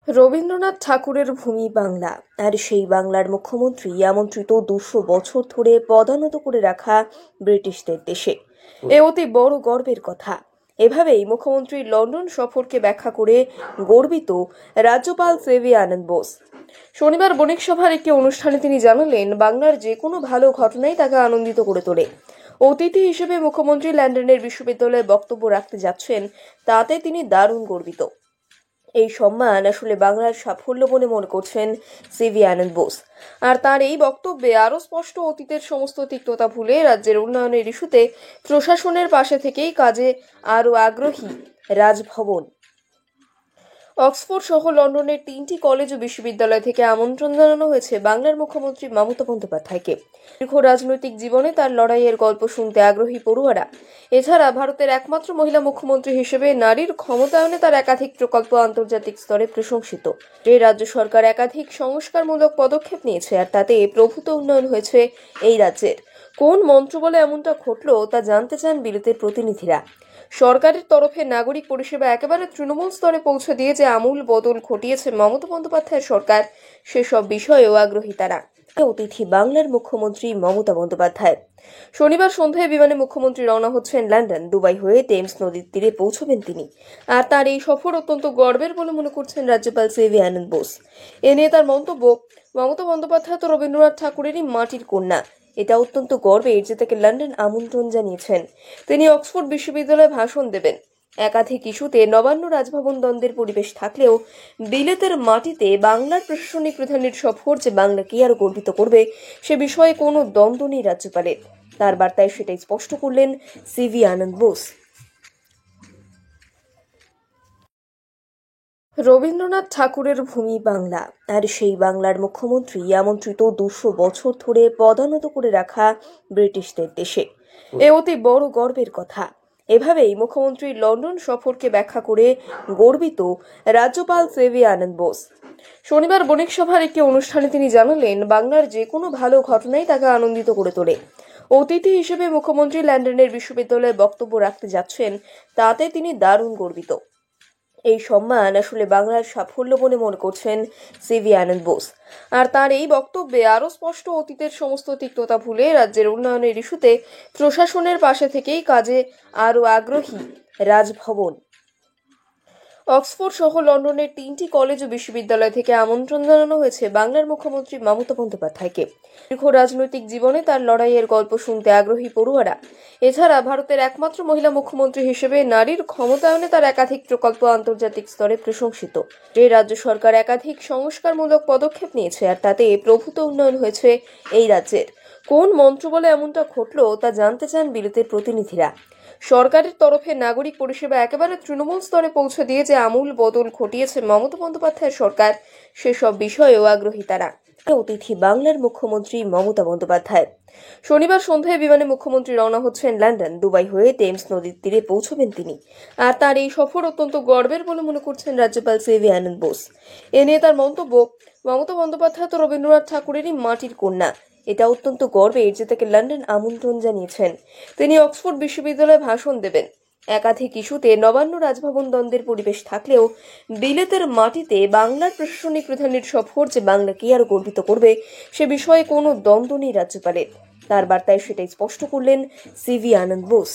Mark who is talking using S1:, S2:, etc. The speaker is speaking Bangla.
S1: রবীন্দ্রনাথ ঠাকুরের ভূমি বাংলা, আর সেই বাংলার মুখ্যমন্ত্রী আমন্ত্রিত 200 বছর ধরে পদানত করে রাখা ব্রিটিশদের দেশে। এ অতি বড় গর্বের কথা। এভাবেই মুখ্যমন্ত্রী লন্ডন সফরকে ব্যাখ্যা করে গর্বিত রাজ্যপাল সিভি আনন্দ বোস। শনিবার বণিক সভার একটি অনুষ্ঠানে তিনি জানালেন, বাংলার যে কোনো ভালো ঘটনাই তাকে আনন্দিত করে তোলে। অতিথি হিসেবে মুখ্যমন্ত্রী লন্ডনের বিশ্ববিদ্যালয়ে বক্তব্য রাখতে যাচ্ছেন, তাতে তিনি দারুণ গর্বিত। এই সম্মান আসলে বাংলার সাফল্য বলে মনে করছেন সিভি আনন্দ বোস। আর তার এই বক্তব্যে আরো স্পষ্ট, অতীতের সমস্ত তিক্ততা ভুলে রাজ্যের উন্নয়নের ইস্যুতে প্রশাসনের পাশে থেকেই কাজে আরো আগ্রহী রাজভবন। অক্সফোর্ড সহ লন্ডনের 3টি কলেজ ও বিশ্ববিদ্যালয় থেকে আমন্ত্রণ জানানো হয়েছে বাংলার মুখ্যমন্ত্রী মমতা বন্দ্যোপাধ্যায়কে। দীর্ঘ রাজনৈতিক জীবনে তার লড়াইয়ের গল্প শুনতে আগ্রহী পড়ুয়ারা। এছাড়া ভারতের একমাত্র মহিলা মুখ্যমন্ত্রী হিসেবে নারীর ক্ষমতায়নে তার একাধিক প্রকল্প আন্তর্জাতিক স্তরে প্রশংসিত। যে রাজ্য সরকার একাধিক সংস্কারমূলক পদক্ষেপ নিয়েছে, আর তাতে প্রভূত উন্নয়ন হয়েছে এই রাজ্যের। কোন মন্ত্রবলে এমনটা ঘটলো তা জানতে চান বিলেতের প্রতিনিধিরা। সরকারের তরফে নাগরিক পরিষেবা একেবারে তৃণমূল স্তরে পৌঁছে দিয়ে যে আমূল বদল ঘটিয়েছে মমতা বন্দ্যোপাধ্যায়ের সরকার, সেসব বিষয়েও আগ্রহী তারা। অতিথি বাংলার মুখ্যমন্ত্রী মমতা বন্দ্যোপাধ্যায়। শনিবার সন্ধ্যায় বিমানে মুখ্যমন্ত্রী রওনা হচ্ছেন লন্ডন। দুবাই হয়ে টেমস নদীর তীরে পৌঁছবেন তিনি। আর তার এই সফর অত্যন্ত গর্বের বলে মনে করছেন রাজ্যপাল সিভি আনন্দ বোস। এ নিয়ে তার মন্তব্য, মমতা বন্দ্যোপাধ্যায় তো রবীন্দ্রনাথ ঠাকুরেরই মাটির কন্যা। এটা অত্যন্ত গর্বের যে তাকে লন্ডন আমন্ত্রণ জানিয়েছেন। তিনি অক্সফোর্ড বিশ্ববিদ্যালয়ে ভাষণ দেবেন। একাধিক ইস্যুতে নবান্ন রাজভবন দ্বন্দ্বের পরিবেশ থাকলেও বিলেতের মাটিতে বাংলার প্রশাসনিক প্রধানের সফর যে বাংলাকে আরো গর্বিত করবে, সে বিষয়ে কোনো দ্বন্দ্ব নেই রাজ্যপালের। তার বার্তায় সেটাই স্পষ্ট করলেন সিভি আনন্দ বোস। রবীন্দ্রনাথ ঠাকুরের ভূমি বাংলা, আর সেই বাংলার মুখ্যমন্ত্রী আমন্ত্রিত 200 বছর ধরে পদানত করে রাখা ব্রিটিশদের দেশে। এ অতি বড় গর্বের কথা। এভাবেই মুখ্যমন্ত্রী লন্ডন সফরকে ব্যাখ্যা করে গর্বিত রাজ্যপাল সিভি আনন্দ বোস। শনিবার বণিক সভার একটি অনুষ্ঠানে তিনি জানালেন, বাংলার যে কোনো ভালো ঘটনাই তাকে আনন্দিত করে তোলে। অতিথি হিসেবে মুখ্যমন্ত্রী লন্ডনের বিশ্ববিদ্যালয়ে বক্তব্য রাখতে যাচ্ছেন, তাতে তিনি দারুণ গর্বিত। এই সম্মান আসলে বাংলার সাফল্য বলে মনে করছেন সিভি আনন্দ বোস। আর তার এই বক্তব্যে আরো স্পষ্ট, অতীতের সমস্ত তিক্ততা ভুলে রাজ্যের উন্নয়নের ইস্যুতে প্রশাসনের পাশে থেকেই কাজে আরো আগ্রহী রাজভবন। অক্সফোর্ড সহ লন্ডনের 3টি কলেজ ও বিশ্ববিদ্যালয় থেকে আমন্ত্রণ জানানো হয়েছে বাংলার মুখ্যমন্ত্রী মমতা বন্দ্যোপাধ্যায়কে। দীর্ঘ রাজনৈতিক জীবনে তার লড়াইয়ের গল্প শুনতে আগ্রহী পড়ুয়ারা। এছাড়া ভারতের একমাত্র মহিলা মুখ্যমন্ত্রী হিসেবে নারীর ক্ষমতায়নে তার একাধিক প্রকল্প আন্তর্জাতিক স্তরে প্রশংসিত। যে রাজ্য সরকার একাধিক সংস্কারমূলক পদক্ষেপ নিয়েছে, আর তাতে প্রভূত উন্নয়ন হয়েছে এই রাজ্যের। কোন মন্ত্রবলে এমনটা ঘটলো তা জানতে চান বিলেতের প্রতিনিধিরা। সরকারের তরফে নাগরিক পরিষেবা একেবারে তৃণমূল স্তরে পৌঁছে দিয়ে যে আমূল বদল ঘটিয়েছে মমতা বন্দ্যোপাধ্যায়ের সরকার, সেসব বিষয়েও আগ্রহী তারা। অতিথি বাংলার মুখ্যমন্ত্রী মমতা বন্দ্যোপাধ্যায়। শনিবার সন্ধ্যায় বিমানে মুখ্যমন্ত্রী রওনা হচ্ছেন লন্ডন। দুবাই হয়ে টেমস নদীর তীরে পৌঁছবেন তিনি। আর তার এই সফর অত্যন্ত গর্বের বলে মনে করছেন রাজ্যপাল সিভি আনন্দ বোস। এ নিয়ে তার মন্তব্য, মমতা বন্দ্যোপাধ্যায় তো রবীন্দ্রনাথ ঠাকুরেরই মাটির কন্যা। এটা অত্যন্ত গর্বের যে তাকে লন্ডন আমন্ত্রণ জানিয়েছেন। তিনি অক্সফোর্ড বিশ্ববিদ্যালয়ে ভাষণ দেবেন। একাধিক ইস্যুতে নবান্ন রাজভবন দ্বন্দ্বের পরিবেশ থাকলেও বিলেতের মাটিতে বাংলার প্রশাসনিক প্রধানের সফর যে বাংলাকে আরো গর্বিত করবে, সে বিষয়ে কোনো দ্বন্দ্ব নেই রাজ্যপালের। তার বার্তায় সেটাই স্পষ্ট করলেন সিভি আনন্দ বোস।